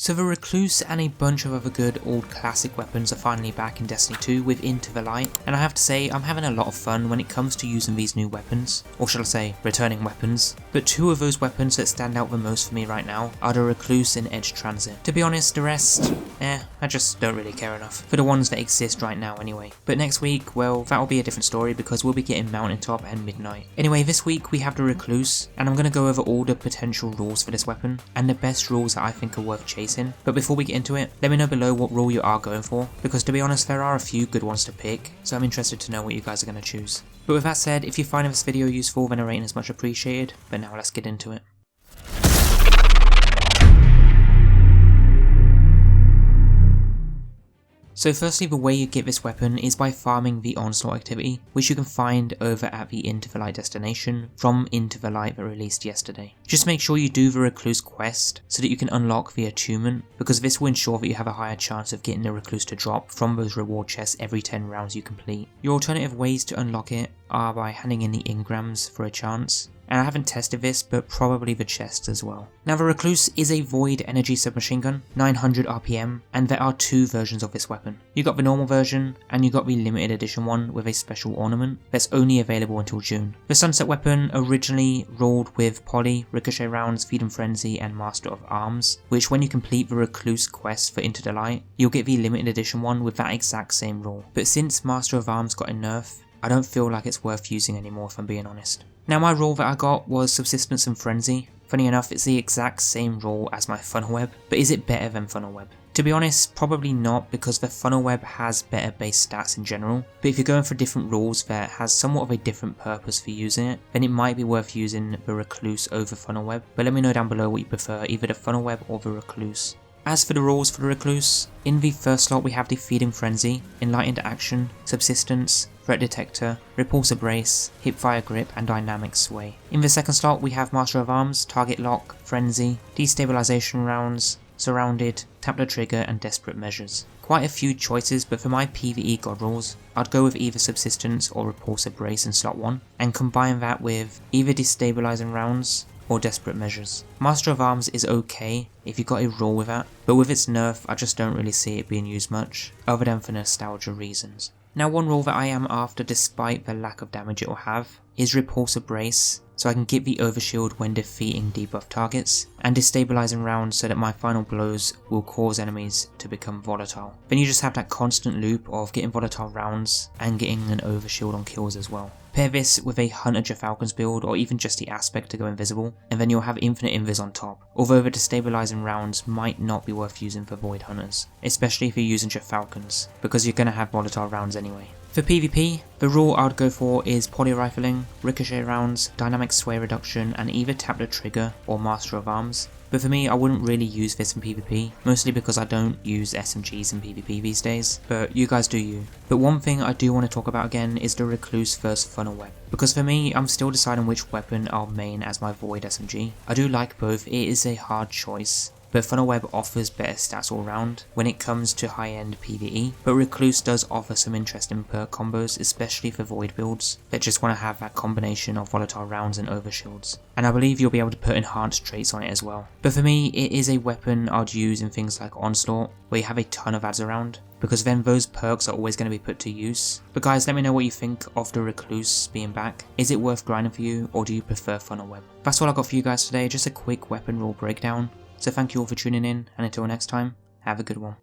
So the Recluse and a bunch of other good old classic weapons are finally back in Destiny 2 with Into the Light, and I have to say I'm having a lot of fun when it comes to using these new weapons, or shall I say returning weapons. But two of those weapons that stand out the most for me right now are the Recluse and Edge Transit. To be honest, the rest, I just don't really care enough for the ones that exist right now anyway. But next week, well, that'll be a different story because we'll be getting Mountaintop and Midnight. Anyway, this week we have the Recluse, and I'm going to go over all the potential rules for this weapon, and the best rules that I think are worth chasing. But before we get into it, let me know below what rule you are going for, because to be honest there are a few good ones to pick, so I'm interested to know what you guys are going to choose. But with that said, if you find this video useful then a rating is much appreciated, but now let's get into it. So firstly, the way you get this weapon is by farming the Onslaught activity, which you can find over at the Into the Light destination from Into the Light that released yesterday. Just make sure you do the Recluse quest so that you can unlock the attunement, because this will ensure that you have a higher chance of getting the Recluse to drop from those reward chests every 10 rounds you complete. Your alternative ways to unlock it are by handing in the engrams for a chance, and I haven't tested this, but probably the chests as well. Now the Recluse is a Void Energy Submachine Gun, 900 RPM, and there are two versions of this weapon. You got the normal version, and you got the limited edition one with a special ornament that's only available until June. The Sunset weapon originally rolled with Poly, Ricochet rounds, Feed and Frenzy, and Master of Arms, which when you complete the Recluse quest for Into the Light, you'll get the limited edition one with that exact same roll. But since Master of Arms got a nerf, I don't feel like it's worth using anymore if I'm being honest. Now my roll that I got was Subsistence and Frenzy. Funny enough, it's the exact same roll as my Funnelweb, but is it better than Funnelweb? To be honest, probably not, because the Funnelweb has better base stats in general, but if you're going for different rules that has somewhat of a different purpose for using it, then it might be worth using the Recluse over Funnelweb, but let me know down below what you prefer, either the Funnelweb or the Recluse. As for the rules for the Recluse, in the first slot we have the Feeding Frenzy, Enlightened Action, Subsistence, Threat Detector, Repulsor Brace, Hipfire Grip, and Dynamic Sway. In the second slot we have Master of Arms, Target Lock, Frenzy, Destabilization Rounds, Surrounded, Tap the Trigger, and Desperate Measures. Quite a few choices, but for my PVE godrolls, I'd go with either Subsistence or Repulsor Brace in slot 1, and combine that with either Destabilizing Rounds or Desperate Measures. Master of Arms is okay if you got a roll with that, but with its nerf I just don't really see it being used much, other than for nostalgia reasons. Now one role that I am after despite the lack of damage it will have is Repulsor Brace, so I can get the overshield when defeating debuff targets, and Destabilizing Rounds so that my final blows will cause enemies to become volatile. Then you just have that constant loop of getting volatile rounds and getting an overshield on kills as well. Pair this with a Hunter Falcons build, or even just the aspect to go invisible, and then you'll have infinite invis on top, although the Destabilizing Rounds might not be worth using for Void Hunters, especially if you're using Falcons, because you're going to have volatile rounds anyway. For PvP, the rule I would go for is Poly Rifling, Ricochet Rounds, Dynamic Sway Reduction, and either Tap the Trigger or Master of Arms. But for me, I wouldn't really use this in PvP, mostly because I don't use SMGs in PvP these days, but you guys do you. But one thing I do want to talk about again is the Recluse vs Funnelweb, because for me, I'm still deciding which weapon I'll main as my Void SMG. I do like both, it is a hard choice, but Funnelweb offers better stats all round when it comes to high-end PvE, but Recluse does offer some interesting perk combos, especially for Void builds that just want to have that combination of volatile rounds and overshields, and I believe you'll be able to put enhanced traits on it as well. But for me, it is a weapon I'd use in things like Onslaught, where you have a ton of ads around, because then those perks are always going to be put to use. But guys, let me know what you think of the Recluse being back. Is it worth grinding for you, or do you prefer Funnelweb? That's all I got for you guys today, just a quick weapon rule breakdown. So thank you all for tuning in, and until next time, have a good one.